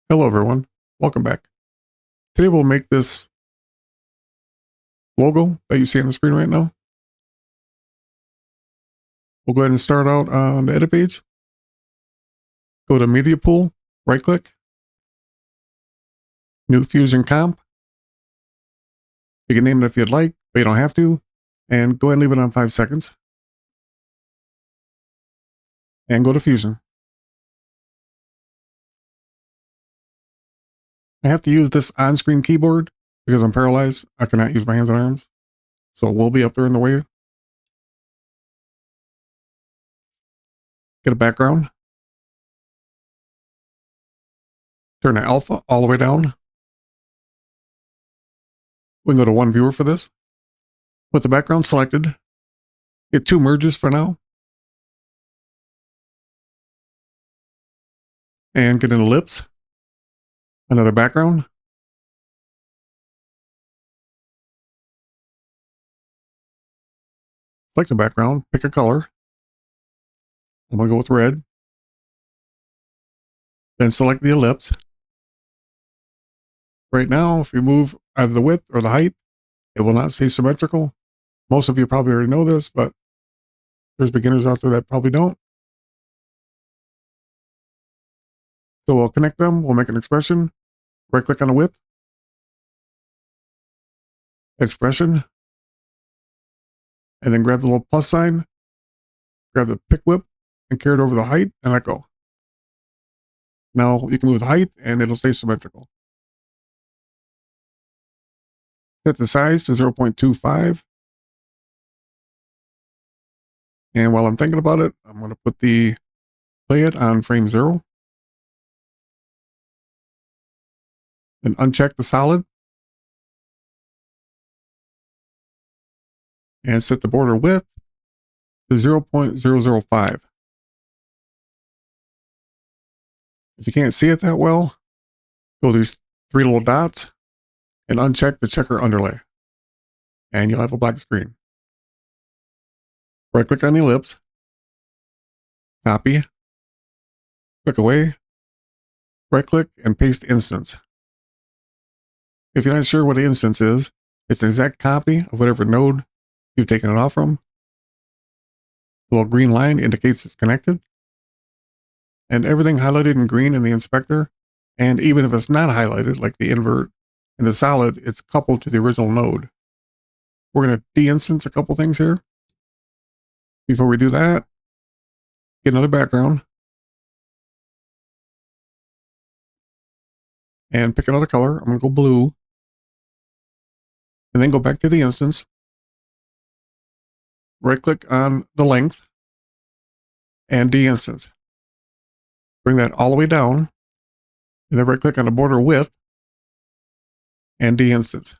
Hello everyone, welcome back. Today we'll make this logo that you see on the screen right now. We'll go ahead and start out on the edit page. Go to media pool, right click, new fusion comp. You can name it if you'd like, but you don't have to. And go ahead and leave it on 5 seconds. And go to fusion. I have to use this on-screen keyboard because I'm paralyzed. I cannot use my hands and arms. So it will be up there in the way. Get a background. Turn the alpha all the way down. We can go to one viewer for this. With the background selected, get 2 merges for now. And get an ellipse. Another background. Select the background, pick a color. I'm going to go with red. Then select the ellipse. Right now, if you move either the width or the height, it will not stay symmetrical. Most of you probably already know this, but there's beginners out there that probably don't. So we'll connect them. We'll make an expression. Right click on the width. Expression. And then grab the little plus sign. Grab the pick whip and carry it over the height and let go. Now you can move the height and it'll stay symmetrical. Set the size to 0.25. And while I'm thinking about it, I'm going to put the play it on frame 0. And uncheck the solid. And set the border width to 0.005. If you can't see it that well, go to these 3 little dots and uncheck the checker underlay. And you'll have a black screen. Right click on the ellipse, copy, click away, right click and paste instance. If you're not sure what an instance is, it's an exact copy of whatever node you've taken it off from. The little green line indicates it's connected. And everything highlighted in green in the inspector, and even if it's not highlighted, like the invert and the solid, it's coupled to the original node. We're going to de-instance a couple things here. Before we do that, get another background. And pick another color. I'm going to go blue. And then go back to the instance. Right click on the length. And de-instance. Bring that all the way down. And then right click on the border width. And de-instance.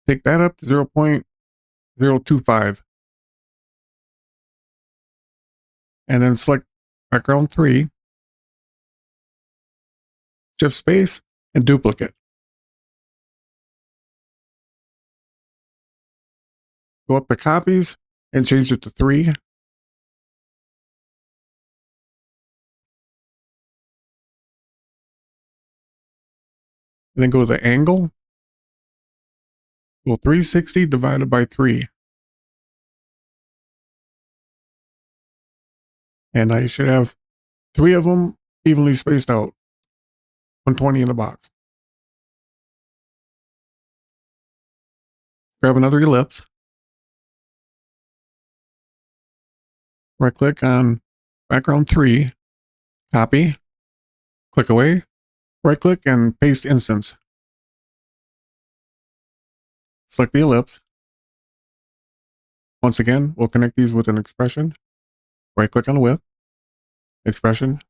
Take that up to 0.025. And then select background 3. Shift space and duplicate. Go up to copies and change it to 3. And then go to the angle. Go 360 divided by 3. And now you should have 3 of them evenly spaced out. 120 in the box. Grab another ellipse. Right click on background 3. Copy. Click away. Right click and paste instance. Select the ellipse. Once again, we'll connect these with an expression. Right click on the width. Expression.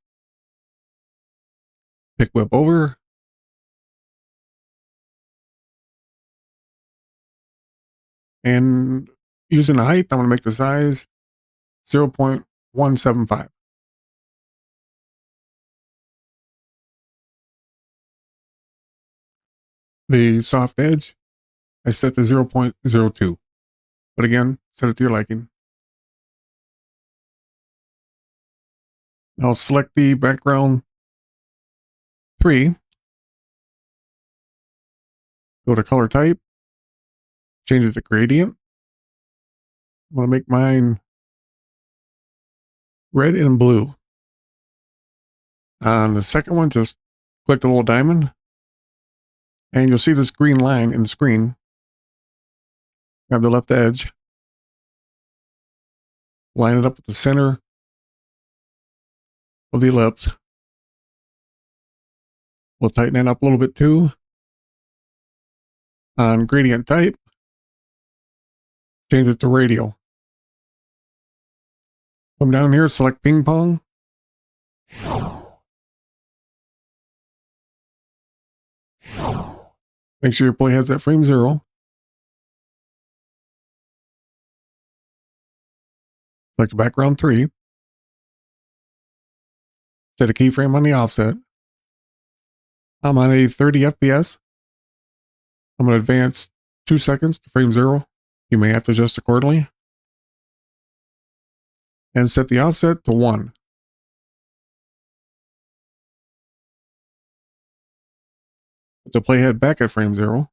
Pick whip over. And using the height, I'm going to make the size 0.175. The soft edge, I set to 0.02. But again, set it to your liking. Now select the background 3, go to color type, change it to gradient. I'm going to make mine red and blue. On the second one, just click the little diamond, and you'll see this green line in the screen. Grab the left edge, line it up with the center of the ellipse. We'll tighten that up a little bit too. On gradient type, change it to radial. Come down here, select ping pong. Make sure your playhead's at frame 0. Select the background 3. Set a keyframe on the offset. I'm on a 30 FPS. I'm going to advance 2 seconds to frame 0. You may have to adjust accordingly. And set the offset to 1. Put the playhead back at frame 0.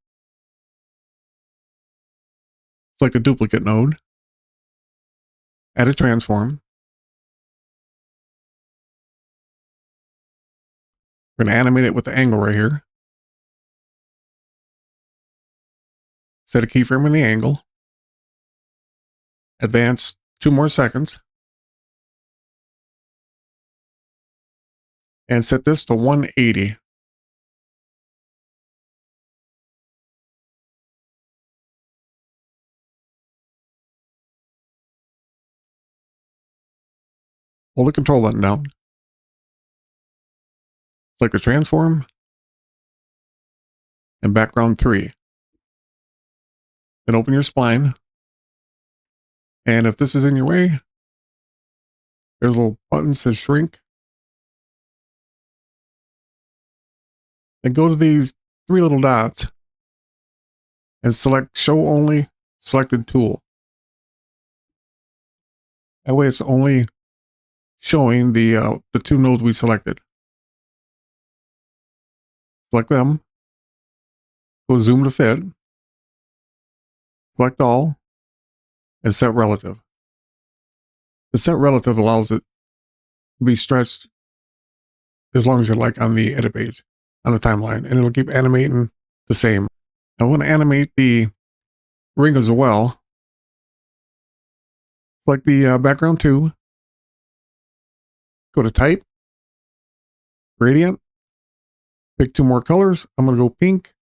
Select the duplicate node. Add a transform. We're going to animate it with the angle right here. Set a keyframe on the angle. Advance 2 more seconds. And set this to 180. Hold the control button down. Select the transform and background 3. Then open your spline. And if this is in your way, there's a little button that says shrink. And go to these 3 little dots and select show only selected tool. That way it's only showing the 2 nodes we selected. Select them. Go zoom to fit. Select all. And set relative. The set relative allows it to be stretched as long as you like on the edit page, on the timeline, and it'll keep animating the same. I want to animate the ring as well. Select the background 2. Go to type, gradient, pick 2 more colors. I'm going to go pink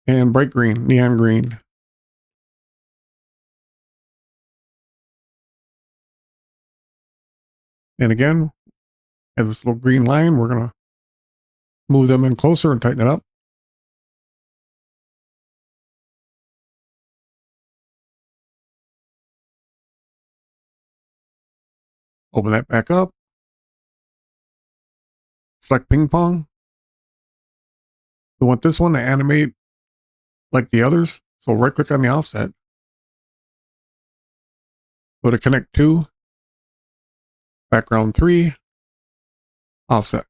and bright green, neon green. And again, at this little green line, we're going to move them in closer and tighten it up. Open that back up. Select ping pong. We want this one to animate like the others. So right click on the offset. Go to connect 2, background 3, offset.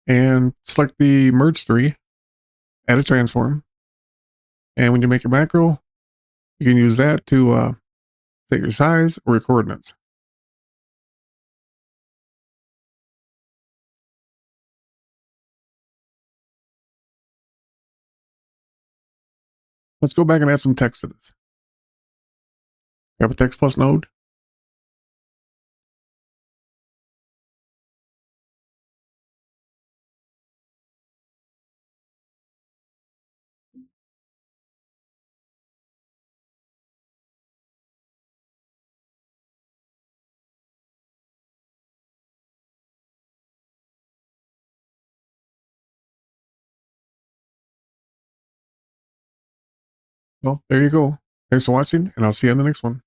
And select the merge 3, add a transform. And when you make a macro, you can use that to set your size or your coordinates. Let's go back and add some text to this. Grab a text plus node. Well, there you go. Thanks for watching, and I'll see you on the next one.